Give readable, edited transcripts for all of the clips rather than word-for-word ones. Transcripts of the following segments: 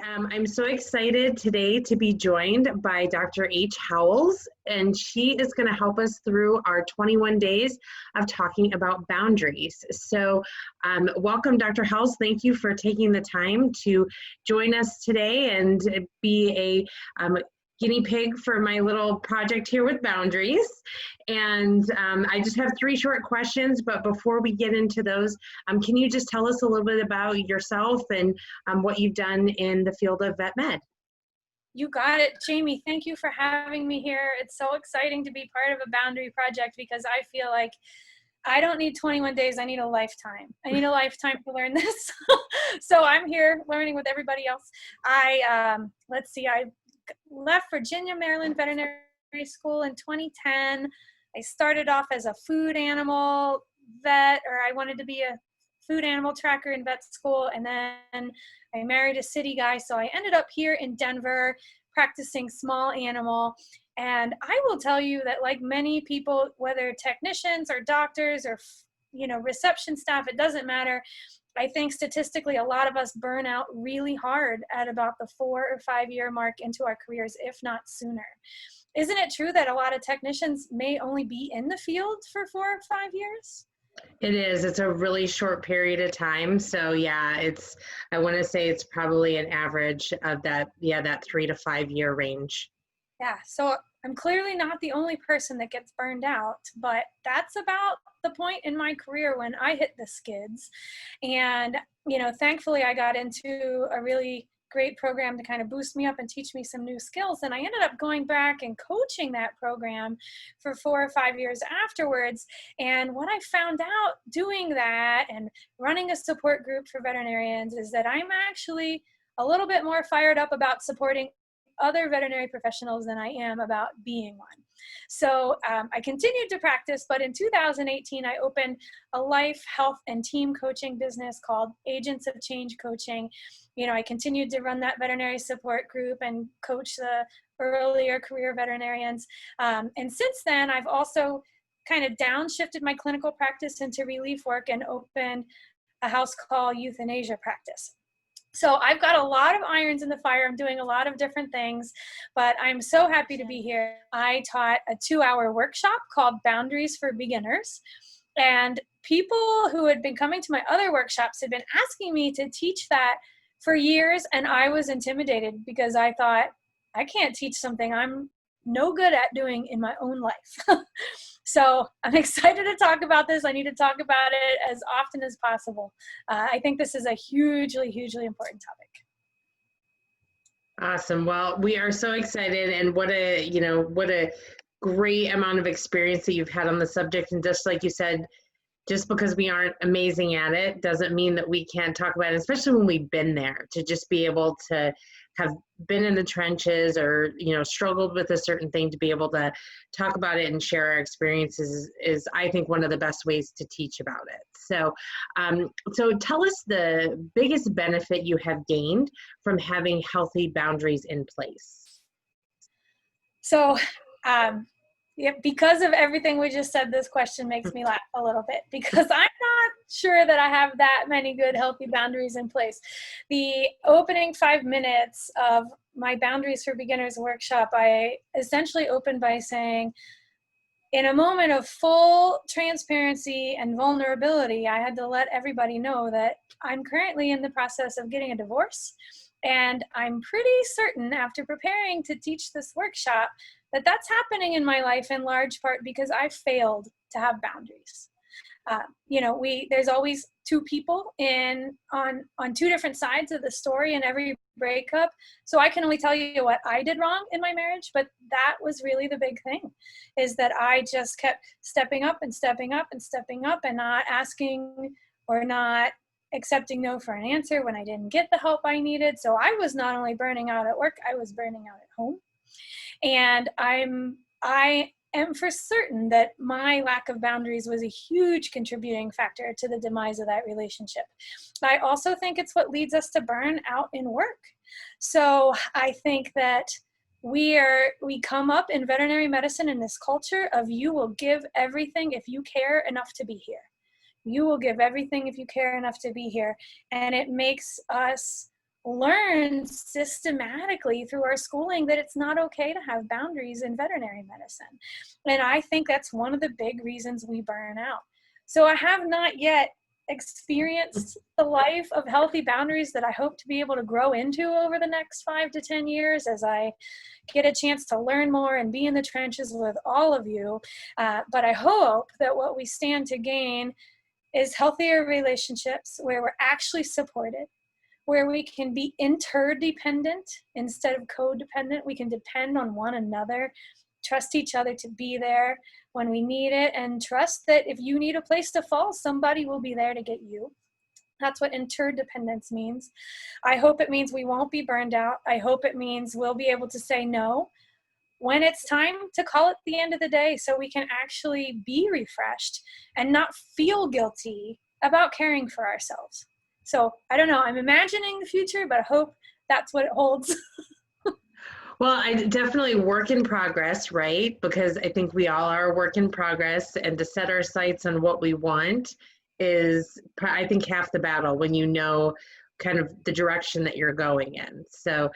I'm so excited today to be joined by Dr. H. Howells, and she is going to help us through our 21 days of talking about boundaries. So welcome, Dr. Howells. Thank you for taking the time to join us today and be a guinea pig for my little project here with boundaries. And I just have 3 short questions, but before we get into those, can you just tell us a little bit about yourself and what you've done in the field of vet med? You got it, Jamie. Thank you for having me here. It's so exciting to be part of a boundary project because I feel like I don't need 21 days. I need a lifetime. I need a lifetime to learn this. So I'm here learning with everybody else. I left Virginia, Maryland Veterinary School in 2010. I started off as a food animal vet, or I wanted to be a food animal tracker in vet school, and then I married a city guy, so I ended up here in Denver practicing small animal. And I will tell you that, like many people, whether technicians or doctors or reception staff, it doesn't matter. I think statistically a lot of us burn out really hard at about the 4 or 5 year mark into our careers, if not sooner. Isn't it true that a lot of technicians may only be in the field for 4 or 5 years? It is. It's a really short period of time. So yeah, I want to say it's probably an average of that 3 to 5 year range. Yeah, so I'm clearly not the only person that gets burned out, but that's about the point in my career when I hit the skids. And, thankfully I got into a really great program to kind of boost me up and teach me some new skills. And I ended up going back and coaching that program for 4 or 5 years afterwards. And what I found out doing that and running a support group for veterinarians is that I'm actually a little bit more fired up about supporting other veterinary professionals than I am about being one. So I continued to practice, but in 2018, I opened a life, health, and team coaching business called Agents of Change Coaching. I continued to run that veterinary support group and coach the earlier career veterinarians. And since then, I've also kind of downshifted my clinical practice into relief work and opened a house call euthanasia practice. So I've got a lot of irons in the fire. I'm doing a lot of different things, but I'm so happy to be here. I taught a 2-hour workshop called Boundaries for Beginners. And people who had been coming to my other workshops had been asking me to teach that for years. And I was intimidated because I thought, I can't teach something I'm no good at doing in my own life. So I'm excited to talk about this. I need to talk about it as often as possible. I think this is a hugely, hugely important topic. Awesome. Well, we are so excited, and what a great amount of experience that you've had on the subject. And just like you said, just because we aren't amazing at it doesn't mean that we can't talk about it, especially when we've been there, to just be able to have been in the trenches or, struggled with a certain thing, to be able to talk about it and share our experiences is I think, one of the best ways to teach about it. So, so tell us the biggest benefit you have gained from having healthy boundaries in place. So, because of everything we just said, this question makes me laugh a little bit because I'm not sure that I have that many good, healthy boundaries in place. The opening 5 minutes of my Boundaries for Beginners workshop, I essentially opened by saying, in a moment of full transparency and vulnerability, I had to let everybody know that I'm currently in the process of getting a divorce. And I'm pretty certain, after preparing to teach this workshop, that that's happening in my life in large part because I failed to have boundaries. There's always 2 people on 2 different sides of the story in every breakup. So I can only tell you what I did wrong in my marriage, but that was really the big thing, is that I just kept stepping up and stepping up and stepping up and not asking or not accepting no for an answer when I didn't get the help I needed. So I was not only burning out at work, I was burning out at home. And I am for certain that my lack of boundaries was a huge contributing factor to the demise of that relationship. I also think it's what leads us to burn out in work. So I think that we come up in veterinary medicine in this culture of you will give everything if you care enough to be here. You will give everything if you care enough to be here. And it makes us learned systematically through our schooling that it's not okay to have boundaries in veterinary medicine. And I think that's one of the big reasons we burn out. So I have not yet experienced the life of healthy boundaries that I hope to be able to grow into over the next 5 to 10 years as I get a chance to learn more and be in the trenches with all of you. But I hope that what we stand to gain is healthier relationships where we're actually supported, where we can be interdependent instead of codependent. We can depend on one another, trust each other to be there when we need it, and trust that if you need a place to fall, somebody will be there to get you. That's what interdependence means. I hope it means we won't be burned out. I hope it means we'll be able to say no when it's time to call it the end of the day, so we can actually be refreshed and not feel guilty about caring for ourselves. So I don't know, I'm imagining the future, but I hope that's what it holds. Well, I definitely work in progress, right? Because I think we all are a work in progress, and to set our sights on what we want is, I think, half the battle when you know kind of the direction that you're going in. So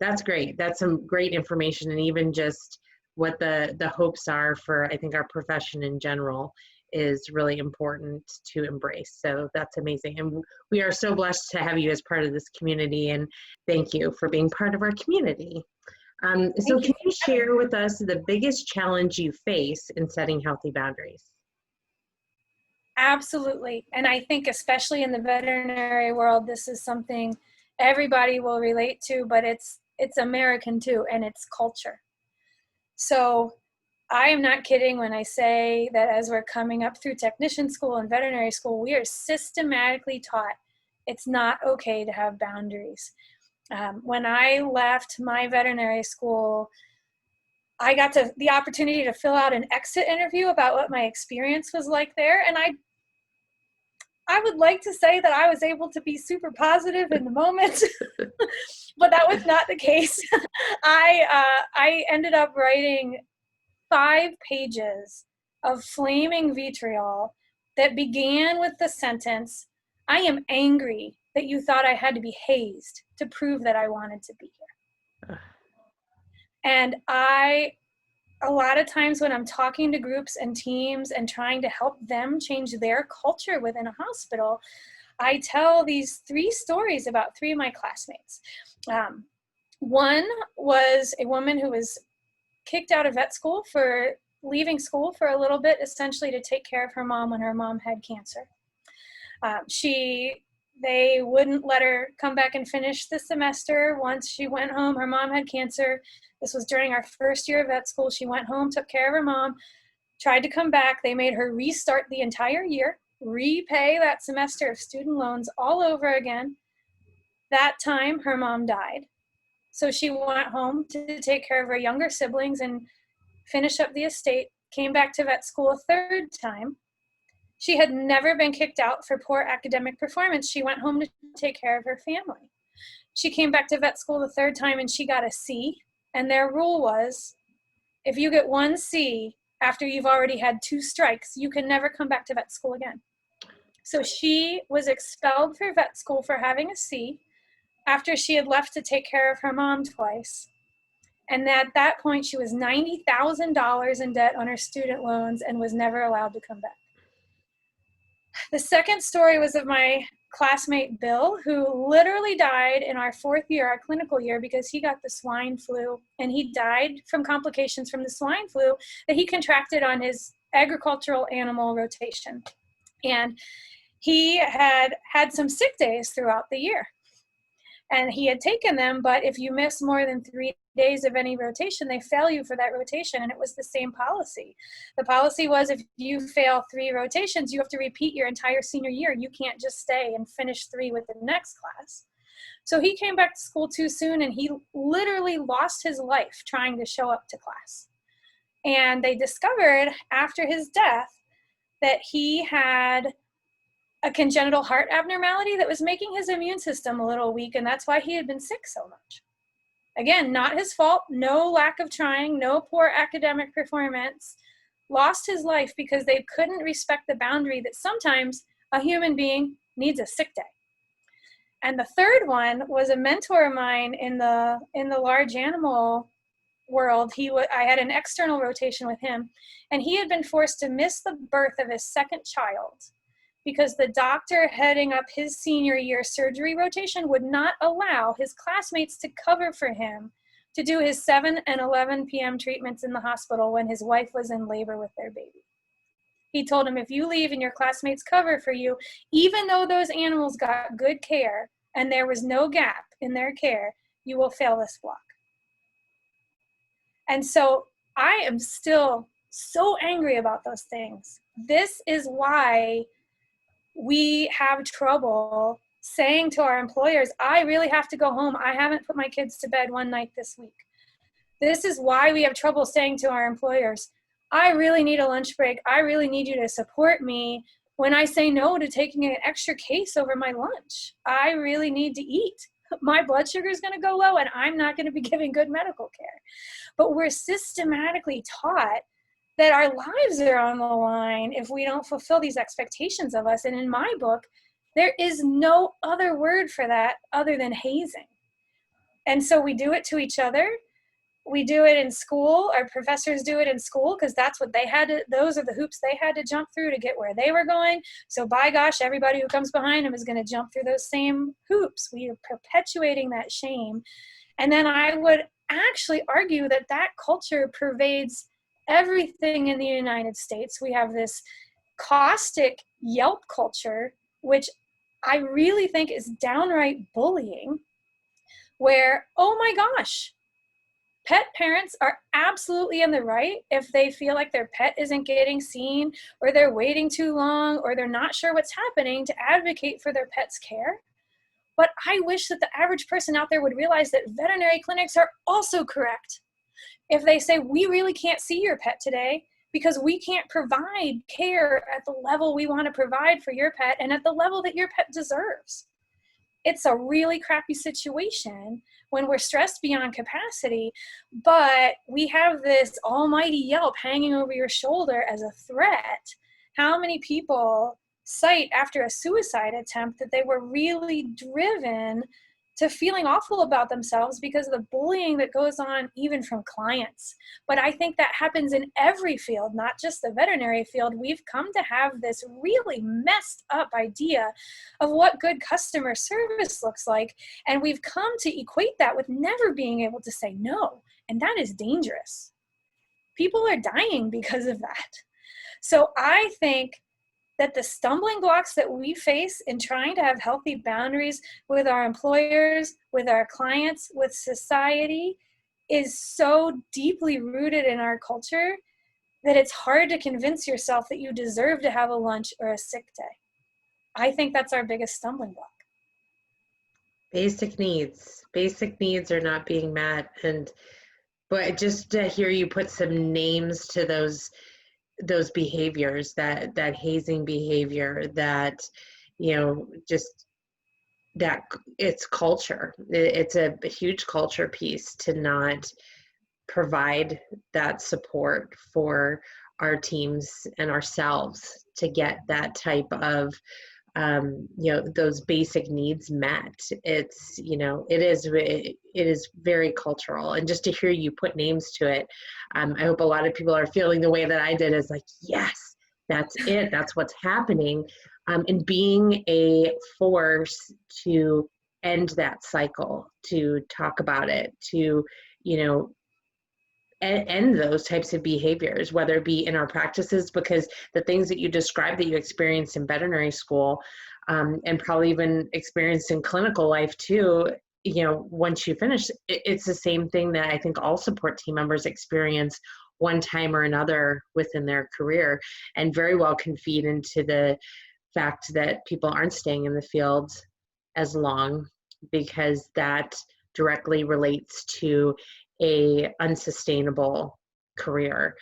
that's great. That's some great information, and even just what the hopes are for, I think, our profession in general is really important to embrace. So that's amazing. And we are so blessed to have you as part of this community, and thank you for being part of our community. So can you share with us the biggest challenge you face in setting healthy boundaries? Absolutely. And I think especially in the veterinary world, this is something everybody will relate to, but it's American too, and it's culture. So I am not kidding when I say that as we're coming up through technician school and veterinary school, we are systematically taught it's not okay to have boundaries. When I left my veterinary school, I got the opportunity to fill out an exit interview about what my experience was like there. And I would like to say that I was able to be super positive in the moment, but that was not the case. I ended up writing 5 pages of flaming vitriol that began with the sentence, "I am angry that you thought I had to be hazed to prove that I wanted to be here." And a lot of times when I'm talking to groups and teams and trying to help them change their culture within a hospital, I tell these 3 stories about 3 of my classmates. One was a woman who was kicked out of vet school for leaving school for a little bit, essentially to take care of her mom when her mom had cancer. They wouldn't let her come back and finish the semester. Once she went home, her mom had cancer. This was during our first year of vet school. She went home, took care of her mom, tried to come back. They made her restart the entire year, repay that semester of student loans all over again. That time, her mom died. So she went home to take care of her younger siblings and finish up the estate, came back to vet school a 3rd time. She had never been kicked out for poor academic performance. She went home to take care of her family. She came back to vet school the 3rd time and she got a C. And their rule was, if you get 1 C after you've already had 2 strikes, you can never come back to vet school again. So she was expelled for vet school for having a C after she had left to take care of her mom twice. And at that point, she was $90,000 in debt on her student loans and was never allowed to come back. The second story was of my classmate, Bill, who literally died in our 4th year, our clinical year, because he got the swine flu, and he died from complications from the swine flu that he contracted on his agricultural animal rotation. And he had some sick days throughout the year. And he had taken them, but if you miss more than 3 days of any rotation, they fail you for that rotation. And it was the same policy. The policy was, if you fail 3 rotations, you have to repeat your entire senior year. You can't just stay and finish 3 with the next class. So he came back to school too soon, and he literally lost his life trying to show up to class. And they discovered after his death that he had a congenital heart abnormality that was making his immune system a little weak, and that's why he had been sick so much. Again, not his fault, no lack of trying, no poor academic performance. Lost his life because they couldn't respect the boundary that sometimes a human being needs a sick day. And the third one was a mentor of mine in the large animal world. I had an external rotation with him, and he had been forced to miss the birth of his second child because the doctor heading up his senior year surgery rotation would not allow his classmates to cover for him to do his 7 and 11 p.m. treatments in the hospital when his wife was in labor with their baby. He told him, if you leave and your classmates cover for you, even though those animals got good care and there was no gap in their care, you will fail this block. And so I am still so angry about those things. This is why we have trouble saying to our employers, I really have to go home. I haven't put my kids to bed one night this week. This is why we have trouble saying to our employers, I really need a lunch break. I really need you to support me when I say no to taking an extra case over my lunch. I really need to eat. My blood sugar is going to go low and I'm not going to be giving good medical care. But we're systematically taught that our lives are on the line if we don't fulfill these expectations of us. And in my book, there is no other word for that other than hazing. And so we do it to each other. We do it in school. Our professors do it in school because that's what they had to, those are the hoops they had to jump through to get where they were going. So by gosh, everybody who comes behind them is going to jump through those same hoops. We are perpetuating that shame. And then I would actually argue that that culture pervades everything in the United States. We have this caustic Yelp culture, which I really think is downright bullying, where, oh my gosh, pet parents are absolutely in the right if they feel like their pet isn't getting seen, or they're waiting too long, or they're not sure what's happening, to advocate for their pet's care. But I wish that the average person out there would realize that veterinary clinics are also correct if they say, we really can't see your pet today because we can't provide care at the level we want to provide for your pet and at the level that your pet deserves. It's a really crappy situation when we're stressed beyond capacity, but we have this almighty Yelp hanging over your shoulder as a threat. How many people cite after a suicide attempt that they were really driven to feeling awful about themselves because of the bullying that goes on even from clients? But I think that happens in every field, not just the veterinary field. We've come to have this really messed up idea of what good customer service looks like, and we've come to equate that with never being able to say no, and that is dangerous. People are dying because of that. So I think that the stumbling blocks that we face in trying to have healthy boundaries with our employers, with our clients, with society is so deeply rooted in our culture that it's hard to convince yourself that you deserve to have a lunch or a sick day. I think that's our biggest stumbling block. Basic needs are not being met. But just to hear you put some names to those behaviors, that hazing behavior, that, just that it's culture. It's a huge culture piece to not provide that support for our teams and ourselves to get that type of those basic needs met. It's, it is very cultural. And just to hear you put names to it, I hope a lot of people are feeling the way that I did, is like, yes, that's it. That's what's happening. And being a force to end that cycle, to talk about it, to, end those types of behaviors, whether it be in our practices, because the things that you described that you experienced in veterinary school, and probably even experienced in clinical life too, once you finish, it's the same thing that I think all support team members experience one time or another within their career, and very well can feed into the fact that people aren't staying in the field as long, because that directly relates to a unsustainable career,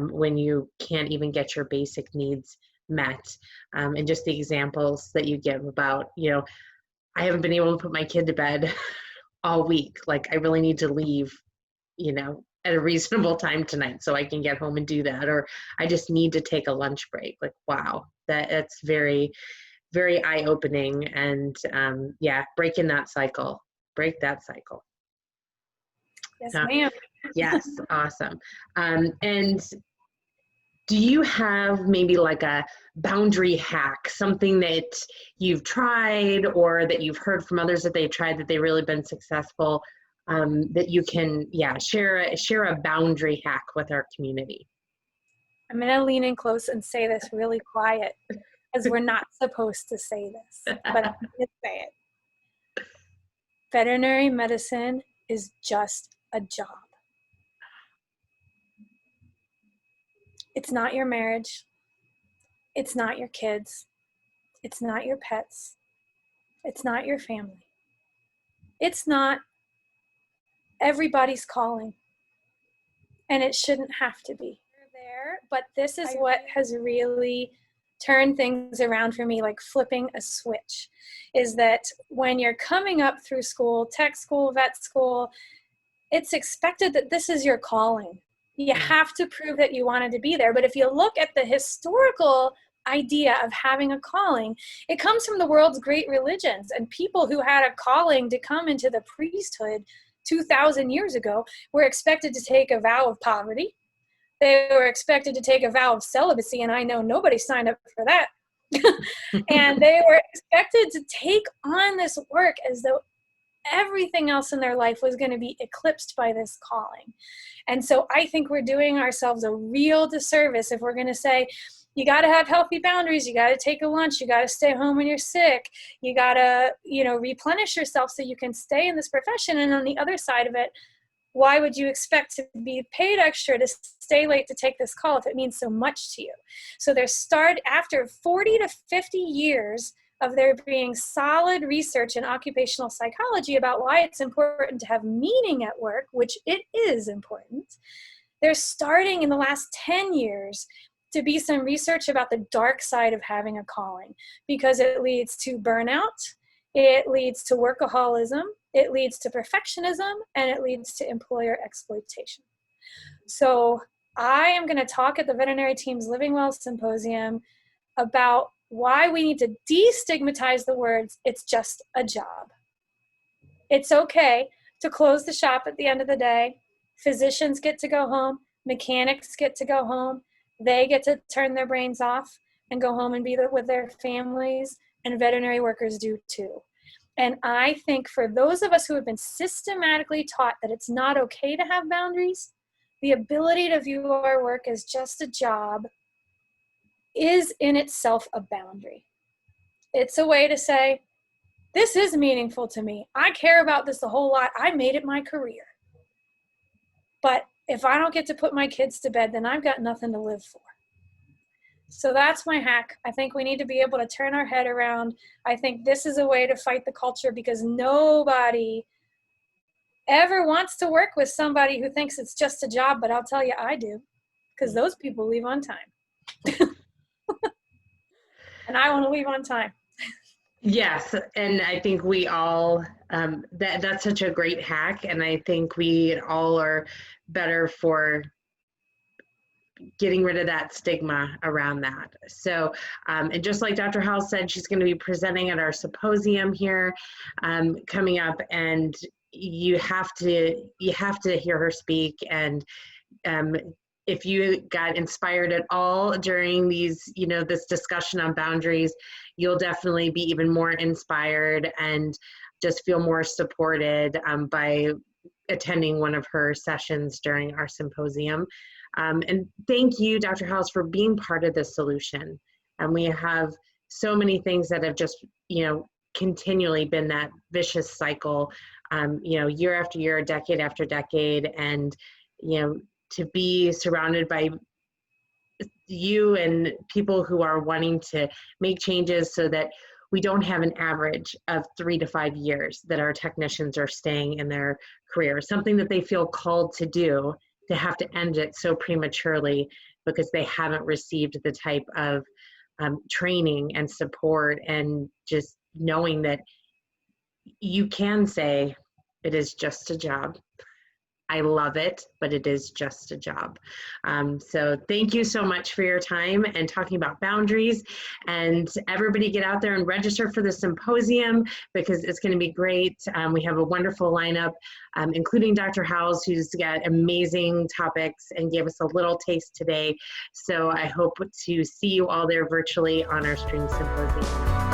when you can't even get your basic needs met. And just the examples that you give about, I haven't been able to put my kid to bed all week. Like, I really need to leave, at a reasonable time tonight so I can get home and do that. Or I just need to take a lunch break. Like, wow, that's very, very eye-opening, and yeah, break that cycle. Yes, ma'am. Yes, awesome. And do you have maybe like a boundary hack, something that you've tried or that you've heard from others that they've tried that they've really been successful, that you can, share a boundary hack with our community? I'm going to lean in close and say this really quiet, because we're not supposed to say this, but I'm going to say it. Veterinary medicine is just a job. It's not your marriage. It's not your kids. It's not your pets. It's not your family. It's not everybody's calling. And it shouldn't have to be. There, but this is what has really turned things around for me, like flipping a switch, is that when you're coming up through school, tech school, vet school, it's expected that this is your calling. You have to prove that you wanted to be there. But if you look at the historical idea of having a calling, it comes from the world's great religions, and people who had a calling to come into the priesthood 2,000 years ago were expected to take a vow of poverty. They were expected to take a vow of celibacy, and I know nobody signed up for that. And they were expected to take on this work as though everything else in their life was going to be eclipsed by this calling. And so I think we're doing ourselves a real disservice if we're going to say, you got to have healthy boundaries, you got to take a lunch, you got to stay home when you're sick, you got to, replenish yourself so you can stay in this profession. And on the other side of it, why would you expect to be paid extra to stay late to take this call if it means so much to you? So after 40 to 50 years of there being solid research in occupational psychology about why it's important to have meaning at work, which it is important, there's starting in the last 10 years to be some research about the dark side of having a calling, because it leads to burnout, it leads to workaholism, it leads to perfectionism, and it leads to employer exploitation. So I am going to talk at the Veterinary Team's Living Well Symposium about why we need to destigmatize the words, it's just a job. It's okay to close the shop at the end of the day. Physicians get to go home. Mechanics get to go home. They get to turn their brains off and go home and be with their families, and veterinary workers do too. And I think for those of us who have been systematically taught that it's not okay to have boundaries, the ability to view our work as just a job is in itself a boundary. It's a way to say, this is meaningful to me. I care about this a whole lot. I made it my career. But if I don't get to put my kids to bed, then I've got nothing to live for. So that's my hack. I think we need to be able to turn our head around. I think this is a way to fight the culture, because nobody ever wants to work with somebody who thinks it's just a job, but I'll tell you, I do, because those people leave on time. And I want to leave on time. Yes, and I think we all, that's such a great hack, and I think we all are better for getting rid of that stigma around that. So, and just like Dr. Howells said, she's going to be presenting at our symposium here coming up, and you have to hear her speak. And if you got inspired at all during these, this discussion on boundaries, you'll definitely be even more inspired and just feel more supported by attending one of her sessions during our symposium. And thank you, Dr. Howells, for being part of the solution. And we have so many things that have just, continually been that vicious cycle, year after year, decade after decade. And, to be surrounded by you and people who are wanting to make changes so that we don't have an average of 3 to 5 years that our technicians are staying in their career, something that they feel called to do, to have to end it so prematurely because they haven't received the type of training and support, and just knowing that you can say it is just a job. I love it, but it is just a job. So thank you so much for your time and talking about boundaries. And everybody get out there and register for the symposium because it's going to be great. We have a wonderful lineup, including Dr. Howells, who's got amazing topics and gave us a little taste today. So I hope to see you all there virtually on our Stream Symposium.